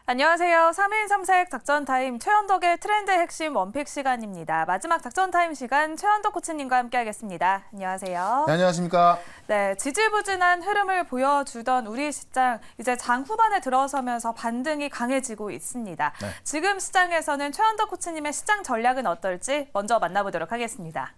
안녕하세요. 3인 3색 작전타임 최현덕의 트렌드 핵심 원픽 시간입니다. 마지막 작전타임 시간 최현덕 코치님과 함께하겠습니다. 안녕하세요. 네, 안녕하십니까. 네, 지지부진한 흐름을 보여주던 우리 시장, 이제 장 후반에 들어서면서 반등이 강해지고 있습니다. 네. 지금 시장에서는 최현덕 코치님의 시장 전략은 어떨지 먼저 만나보도록 하겠습니다.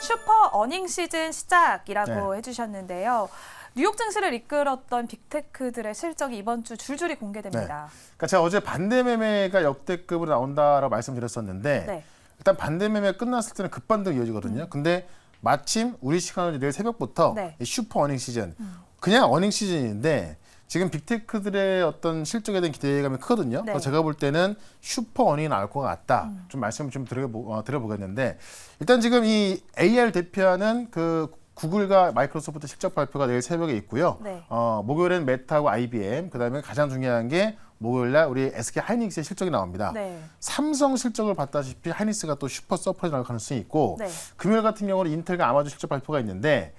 슈퍼 어닝 시즌 시작이라고 해주셨는데요. 뉴욕 증시를 이끌었던 빅테크들의 실적이 이번 주 줄줄이 공개됩니다. 그러니까 제가 어제 반대 매매가 역대급으로 나온다라고 말씀드렸었는데 네. 일단 반대 매매 끝났을 때는 급반등 이어지거든요. 근데 마침 우리 시간으로 내일 새벽부터 네. 이 슈퍼 어닝 시즌, 그냥 어닝 시즌인데 지금 빅테크들의 어떤 실적에 대한 기대감이 크거든요. 네. 그래서 제가 볼 때는 슈퍼 어닝이 나올 것 같다. 좀 말씀을 좀 드려보겠는데 일단 지금 이 AR 대표하는 그 구글과 마이크로소프트 실적 발표가 내일 새벽에 있고요. 네. 목요일엔 메타하고 IBM, 그다음에 가장 중요한 게 목요일날 우리 SK 하이닉스의 실적이 나옵니다. 네. 삼성 실적을 봤다시피 하이닉스가 또 슈퍼 서프라이즈 나올 가능성이 있고 네. 금요일 같은 경우는 인텔과 아마존 실적 발표가 있는데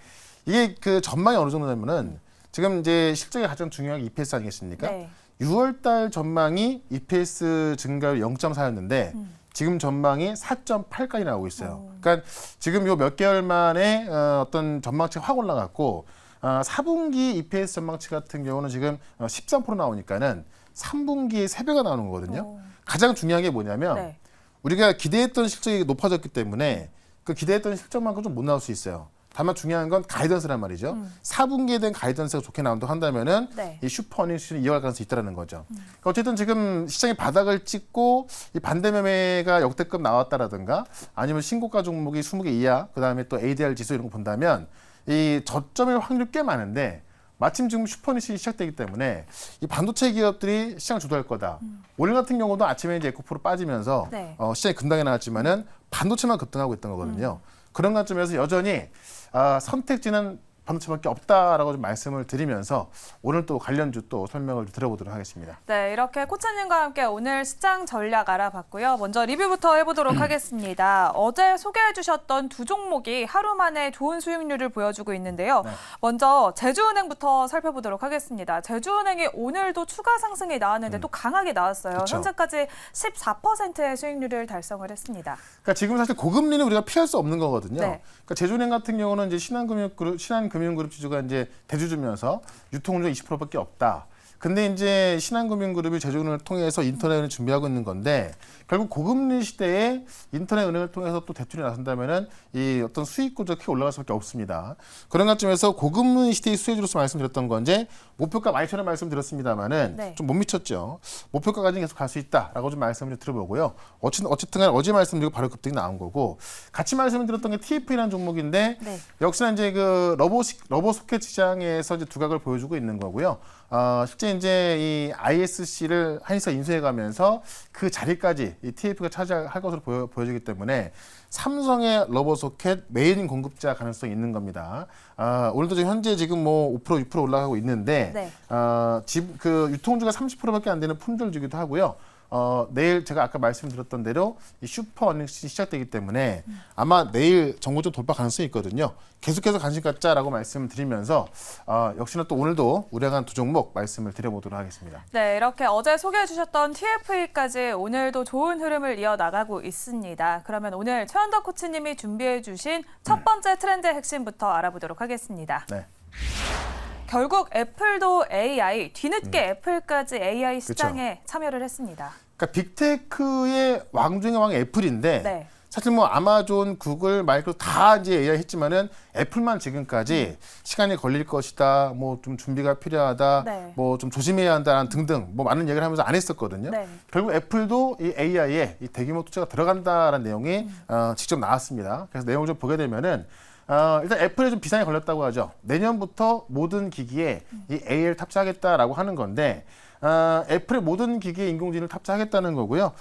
이게 그 전망이 어느 정도냐면은 지금 이제 실적이 가장 중요한 게 EPS 아니겠습니까? 네. 6월달 전망이 EPS 증가율 0.4였는데 지금 전망이 4.8까지 나오고 있어요. 그러니까 지금 요 몇 개월 만에 어떤 전망치가 확 올라갔고 4분기 EPS 전망치 같은 경우는 지금 13% 나오니까는 3분기에 3배가 나오는 거거든요. 가장 중요한 게 뭐냐면 네. 우리가 기대했던 실적이 높아졌기 때문에 그 기대했던 실적만큼 좀 못 나올 수 있어요. 다만 중요한 건 가이던스란 말이죠. 4분기에 대한 가이던스가 좋게 나온다고 한다면은 네. 이 슈퍼 어닝 시즌을 이어갈 가능성이 있다는 거죠. 그러니까 어쨌든 지금 시장이 바닥을 찍고 이 반대 매매가 역대급 나왔다라든가 아니면 신고가 종목이 20개 이하, 그다음에 또 ADR 지수 이런 거 본다면 이 저점일 확률이 꽤 많은데 마침 지금 슈퍼 어닝 시즌이 시작되기 때문에 이 반도체 기업들이 시장 주도할 거다. 오늘 같은 경우도 아침에 이제 에코프로 빠지면서 네. 시장이 급등하게 나왔지만은 반도체만 급등하고 있던 거거든요. 그런 관점에서 여전히 선택지는 반도체밖에 없다라고 좀 말씀을 드리면서 오늘 또 관련주 또 설명을 드려보도록 하겠습니다. 네, 이렇게 코치님과 함께 오늘 시장 전략 알아봤고요. 먼저 리뷰부터 해보도록 하겠습니다. 어제 소개해 주셨던 두 종목이 하루 만에 좋은 수익률을 보여주고 있는데요. 네. 먼저 제주은행부터 살펴보도록 하겠습니다. 제주은행이 오늘도 추가 상승이 나왔는데 또 강하게 나왔어요. 그쵸. 현재까지 14%의 수익률을 달성을 했습니다. 그러니까 지금 사실 고금리는 우리가 피할 수 없는 거거든요. 네. 그러니까 제주은행 같은 경우는 이제 신한금융그룹 지주가 이제 대주주면서 유통운전 20%밖에 없다. 근데 이제 신한금융그룹이 제주은행을 통해서 인터넷은행을 준비하고 있는 건데 결국 고금리 시대에 인터넷은행을 통해서 또 대출이 나선다면은 이 어떤 수익 구조가 크게 올라갈 수밖에 없습니다. 그런 관점에서 고금리 시대의 수혜주로서 말씀드렸던 건 이제 목표가 12,000원 말씀드렸습니다만은 네. 좀 못 미쳤죠. 목표가까지는 계속 갈 수 있다라고 좀 말씀을 좀 드려보고요. 어쨌든 간 어제 말씀드리고 바로 급등이 나온 거고 같이 말씀을 드렸던 게 TF라는 종목인데 네. 역시나 이제 그 러버 소켓 시장에서 이제 두각을 보여주고 있는 거고요. 실제 이제 이 ISC를 하이닉스가 인수해가면서 그 자리까지 이 TF가 차지할 것으로 보여지기 때문에 삼성의 러버 소켓 메인 공급자 가능성이 있는 겁니다. 오늘도 지금 현재 지금 뭐 5% 6% 올라가고 있는데 네. 그 유통주가 30%밖에 안 되는 품절주기도 하고요. 내일 제가 아까 말씀드렸던 대로 이 슈퍼 어닝 시즌이 시작되기 때문에 아마 내일 정고점 돌파 가능성이 있거든요. 계속해서 관심 갖자라고 말씀을 드리면서 역시나 또 오늘도 우량한 두 종목 말씀을 드려보도록 하겠습니다. 네, 이렇게 어제 소개해 주셨던 TFE까지 오늘도 좋은 흐름을 이어나가고 있습니다. 그러면 오늘 최현덕 코치님이 준비해 주신 첫 번째 트렌드 핵심부터 알아보도록 하겠습니다. 네. 결국 애플도 AI, 뒤늦게 애플까지 AI 시장에 참여를 했습니다. 그러니까 빅테크의 왕 중의 왕이 애플인데 네. 사실 뭐 아마존, 구글, 마이크로 다 이제 AI 했지만은 애플만 지금까지 시간이 걸릴 것이다, 뭐 좀 준비가 필요하다, 네. 뭐 좀 조심해야 한다는 등등 뭐 많은 얘기를 하면서 안 했었거든요. 네. 결국 애플도 이 AI에 이 대규모 투자가 들어간다라는 내용이 직접 나왔습니다. 그래서 내용을 좀 보게 되면은 일단 애플에 좀 비상이 걸렸다고 하죠. 내년부터 모든 기기에 이 AI를 탑재하겠다라고 하는 건데 애플의 모든 기기에 인공지능을 탑재하겠다는 거고요.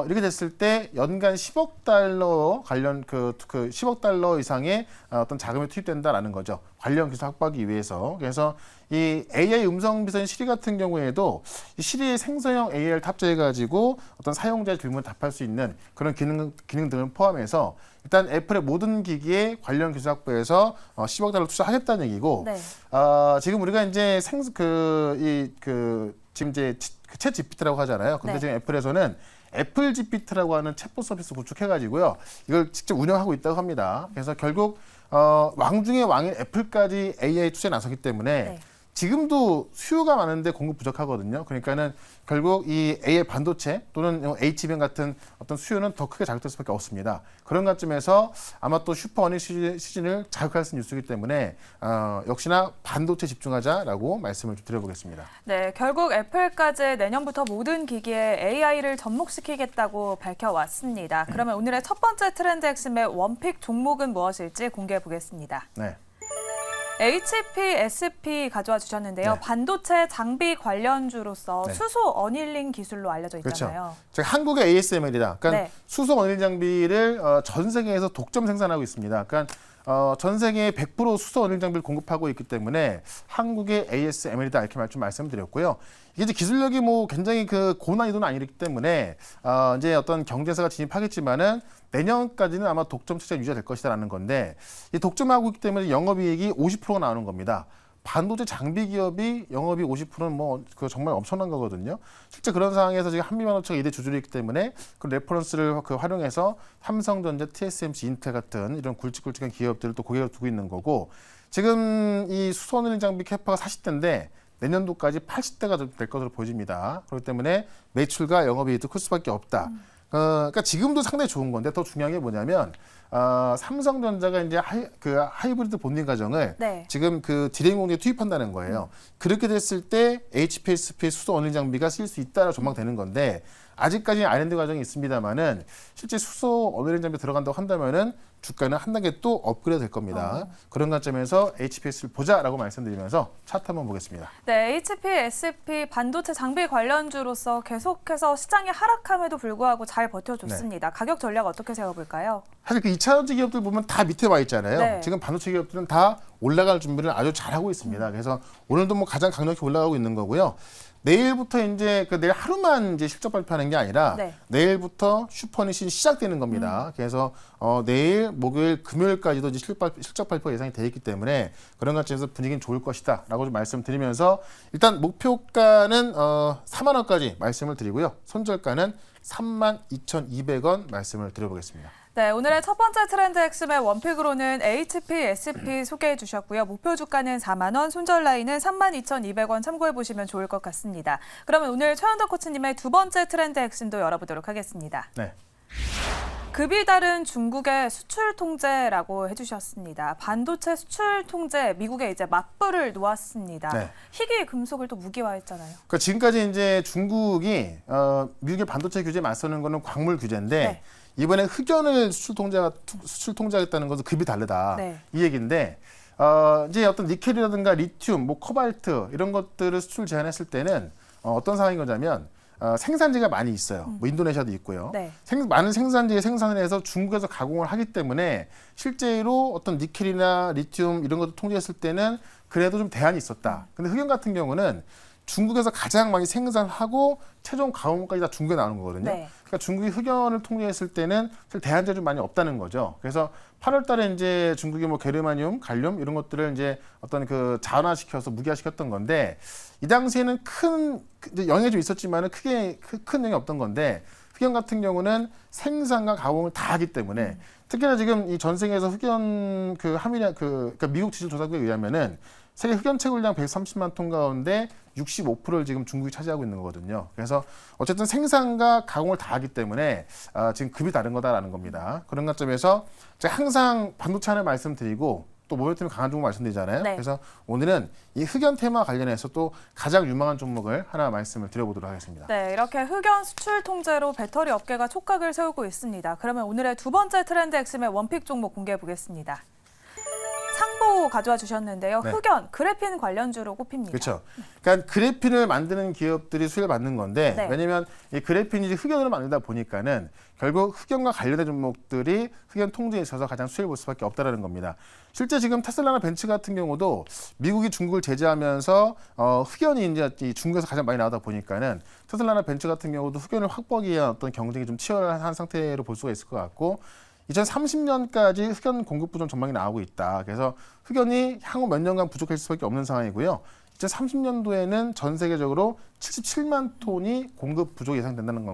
이렇게 됐을 때 연간 10억 달러 관련 그 10억 달러 이상의 어떤 자금이 투입된다라는 거죠. 관련 기술 확보하기 위해서. 그래서 이 AI 음성 비서인 시리 같은 경우에도 이 시리의 생성형 AI를 탑재해가지고 어떤 사용자의 질문을 답할 수 있는 그런 기능 등을 포함해서 일단 애플의 모든 기기에 관련 기술 확보해서 10억 달러 투자하겠다는 얘기고 네. 지금 우리가 이제 지금 이제 챗 GPT라고 하잖아요. 근데 네. 지금 애플에서는 애플 GPT라고 하는 챗봇 서비스 구축해가지고요. 이걸 직접 운영하고 있다고 합니다. 그래서 결국 왕 중의 왕인 애플까지 AI 투자에 나서기 때문에 네. 지금도 수요가 많은데 공급 부족하거든요. 그러니까는 결국 이 AI 반도체 또는 HBM 같은 어떤 수요는 더 크게 자극될 수밖에 없습니다. 그런 관점에서 아마 또 슈퍼 어닝 시즌을 자극할 수 있는 뉴스이기 때문에 역시나 반도체 집중하자라고 말씀을 좀 드려보겠습니다. 네, 결국 애플까지 내년부터 모든 기기에 AI를 접목시키겠다고 밝혀왔습니다. 그러면 오늘의 첫 번째 트렌드 핵심의 원픽 종목은 무엇일지 공개해 보겠습니다. 네. HPSP 가져와 주셨는데요. 네. 반도체 장비 관련주로서 네. 수소 어닐링 기술로 알려져 있잖아요. 제가 한국의 ASML이다. 그러니까 네. 수소 어닐 장비를 전 세계에서 독점 생산하고 있습니다. 그러니까 전 세계에 100% 수소 어닐 장비를 공급하고 있기 때문에 한국의 ASML이다 이렇게 좀 말씀드렸고요. 이게 이제 기술력이 뭐 굉장히 그 고난이도는 아니기 때문에 이제 어떤 경쟁사가 진입하겠지만은 내년까지는 아마 독점 체제가 유지될 것이다라는 건데 이 독점하고 있기 때문에 영업이익이 50%가 나오는 겁니다. 반도체 장비 기업이 영업이 50%는 뭐 그 정말 엄청난 거거든요. 실제 그런 상황에서 지금 한미반도체가 2대 주주이기 때문에 그 레퍼런스를 활용해서 삼성전자, TSMC, 인텔 같은 이런 굵직굵직한 기업들을 또 고객으로 두고 있는 거고 지금 이 수소어닐링 장비 캐파가 40대인데 내년도까지 80대가 될 것으로 보여집니다. 그렇기 때문에 매출과 영업이익도 클 수밖에 없다. 그러니까 지금도 상당히 좋은 건데 더 중요한 게 뭐냐면 삼성전자가 이제 하이브리드 본딩 과정을 네. 지금 그 디램 공장에 투입한다는 거예요. 그렇게 됐을 때 HPSP 수소 어닐 장비가 쓰일 수 있다라 전망되는 건데 아직까지 R&D 과정이 있습니다만은 실제 수소 어닐 장비 들어간다고 한다면은 주가는 한 단계 또 업그레이드 될 겁니다. 그런 관점에서 HPS를 보자라고 말씀드리면서 차트 한번 보겠습니다. 네, HPSP 반도체 장비 관련주로서 계속해서 시장이 하락함에도 불구하고 잘 버텨줬습니다. 가격 전략 어떻게 세워볼까요? 사실 그 2차전지 기업들 보면 다 밑에 와 있잖아요. 네. 지금 반도체 기업들은 다 올라갈 준비를 아주 잘하고 있습니다. 그래서 오늘도 뭐 가장 강력히 올라가고 있는 거고요. 내일부터 이제 내일 하루만 이제 실적 발표하는 게 아니라 네. 내일부터 슈퍼니시 시작되는 겁니다. 그래서 내일, 목요일, 금요일까지도 이제 실적 발표가 예상이 되어 있기 때문에 그런 관점에서 분위기는 좋을 것이다라고 좀 말씀드리면서 일단 목표가는 4만 원까지 말씀을 드리고요. 손절가는 32,200원 말씀을 드려보겠습니다. 네, 오늘의 첫 번째 트렌드 핵심의 원픽으로는 HPSP 소개해 주셨고요. 목표 주가는 4만 원, 손절 라인은 32,200원 참고해 보시면 좋을 것 같습니다. 그러면 오늘 최현덕 코치님의 두 번째 트렌드 핵심도 열어보도록 하겠습니다. 네. 급이 다른 중국의 수출 통제라고 해주셨습니다. 반도체 수출 통제, 미국에 이제 맞불을 놓았습니다. 네. 희귀 금속을 또 무기화했잖아요. 그러니까 지금까지 이제 중국이 미국의 반도체 규제에 맞서는 거는 광물 규제인데 네. 이번에 흑연을 수출 통제하겠다는 것은 급이 다르다. 네. 이 얘기인데 이제 어떤 니켈이라든가 리튬, 뭐 코발트 이런 것들을 수출 제한했을 때는 어떤 상황인 거냐면 생산지가 많이 있어요. 뭐 인도네시아도 있고요. 네. 많은 생산지에 생산을 해서 중국에서 가공을 하기 때문에 실제로 어떤 니켈이나 리튬 이런 것도 통제했을 때는 그래도 좀 대안이 있었다. 근데 흑연 같은 경우는 중국에서 가장 많이 생산하고 최종 가공까지 다 중국에 나오는 거거든요. 네. 그러니까 중국이 흑연을 통제했을 때는 사실 대안제가 좀 많이 없다는 거죠. 그래서 8월달에 이제 중국이 뭐 게르마늄, 갈륨 이런 것들을 이제 어떤 그 자원화시켜서 무기화시켰던 건데 이 당시에는 큰 영향이 좀 있었지만은 크게 큰 영향이 없던 건데 흑연 같은 경우는 생산과 가공을 다 하기 때문에 특히나 지금 이 전 세계에서 흑연 그러니까 미국 지질 조사국에 의하면은 세계 흑연 채굴량 130만 톤 가운데 65%를 지금 중국이 차지하고 있는 거거든요. 그래서 어쨌든 생산과 가공을 다 하기 때문에 지금 급이 다른 거다라는 겁니다. 그런 관점에서 제가 항상 반도체 하나 말씀드리고 또 모멘텀이 강한 종목 말씀드리잖아요. 네. 그래서 오늘은 이 흑연 테마 관련해서 또 가장 유망한 종목을 하나 말씀을 드려보도록 하겠습니다. 네, 이렇게 흑연 수출 통제로 배터리 업계가 촉각을 세우고 있습니다. 그러면 오늘의 두 번째 트렌드 핵심의 원픽 종목 공개해 보겠습니다. 상보 상보 가져와 주셨는데요. 네. 흑연, 그래핀 관련주로 꼽힙니다. 그렇죠. 그러니까 그래핀을 만드는 기업들이 수혜를 받는 건데 네. 왜냐하면 이 그래핀이 흑연으로 만들다 보니까는 결국 흑연과 관련된 종목들이 흑연 통제에 있어서 가장 수혜를 볼 수밖에 없다라는 겁니다. 실제 지금 테슬라나 벤츠 같은 경우도 미국이 중국을 제재하면서 흑연이 이제 이 중국에서 가장 많이 나오다 보니까는 테슬라나 벤츠 같은 경우도 흑연을 확보하기 위한 어떤 경쟁이 좀 치열한 상태로 볼 수가 있을 것 같고 2030년까지 흑연 공급 부족 전망이 나오고 있다. 그래서 흑연이 향후 몇 년간 부족할 수밖에 없는 상황이고요. 2030년도에는 전 세계적으로 77만 톤이 공급 부족이 예상된다는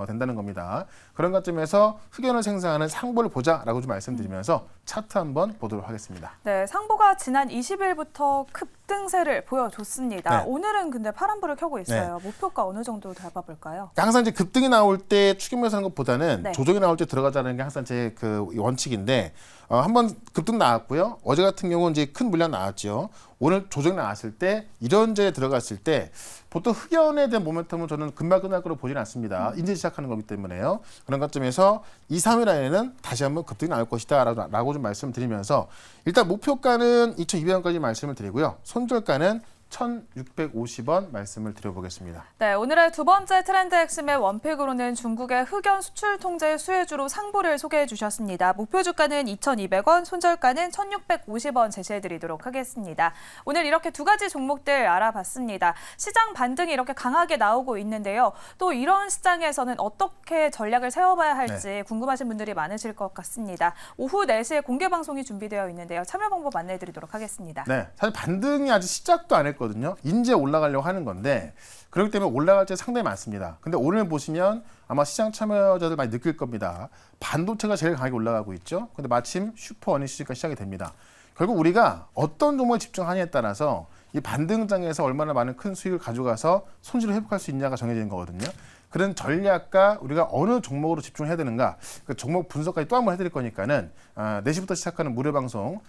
된다는 겁니다. 그런 관점에서 흑연을 생산하는 상보를 보자라고 좀 말씀드리면서 차트 한번 보도록 하겠습니다. 네, 상보가 지난 20일부터 급등세를 보여줬습니다. 네. 오늘은 근데 파란불을 켜고 있어요. 목표가 어느 정도 잡아볼까요? 항상 이제 급등이 나올 때 추격매수 하는 것보다는 네. 조정이 나올 때 들어가자는 게 항상 제 그 원칙인데 한번 급등 나왔고요. 어제 같은 경우는 이제 큰 물량 나왔죠. 오늘 조정이 나왔을 때 이런 자리에 들어갔을 때 보통 흑연에 대한 모멘텀은 저는 금방 끝날 거로 보지는 않습니다. 이제 시작하는 거기 때문에요. 그런 관점에서 2, 3일 안에는 다시 한번 급등이 나올 것이다 라고 좀 말씀드리면서 일단 목표가는 2,200원까지 말씀을 드리고요. 손절가는 1,650원 말씀을 드려보겠습니다. 네, 오늘의 두 번째 트렌드 핵심의 원픽으로는 중국의 흑연 수출 통제 수혜주로 상보를 소개해 주셨습니다. 목표 주가는 2,200원, 손절가는 1,650원 제시해 드리도록 하겠습니다. 오늘 이렇게 두 가지 종목들 알아봤습니다. 시장 반등이 이렇게 강하게 나오고 있는데요. 또 이런 시장에서는 어떻게 전략을 세워봐야 할지 궁금하신 분들이 많으실 것 같습니다. 오후 4시에 공개 방송이 준비되어 있는데요. 참여 방법 안내해 드리도록 하겠습니다. 네, 사실 반등이 아직 시작도 안 했거든요. 이제 올라가려고 하는 건데 그렇기 때문에 올라갈 때 상당히 많습니다. 근데 오늘 보시면 아마 시장 참여자들 많이 느낄 겁니다. 반도체가 제일 강하게 올라가고 있죠. 근데 마침 슈퍼 어닝 시즌가 시작이 됩니다. 결국 우리가 어떤 종목에 집중하느냐에 따라서 이 반등장에서 얼마나 많은 큰 수익을 가져가서 손실을 회복할 수 있냐가 정해지는 거거든요. 그런 전략과 우리가 어느 종목으로 집중해야 되는가 그 종목 분석까지 또 한 번 해드릴 거니까는 4시부터 시작하는 무료 방송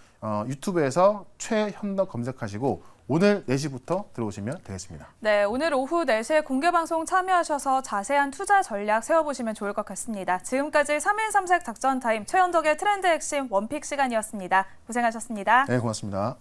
유튜브에서 최현덕 검색하시고 오늘 4시부터 들어오시면 되겠습니다. 네, 오늘 오후 4시에 공개 방송 참여하셔서 자세한 투자 전략 세워보시면 좋을 것 같습니다. 지금까지 3일 3색 작전 타임 최현덕의 트렌드 핵심 원픽 시간이었습니다. 고생하셨습니다. 네, 고맙습니다.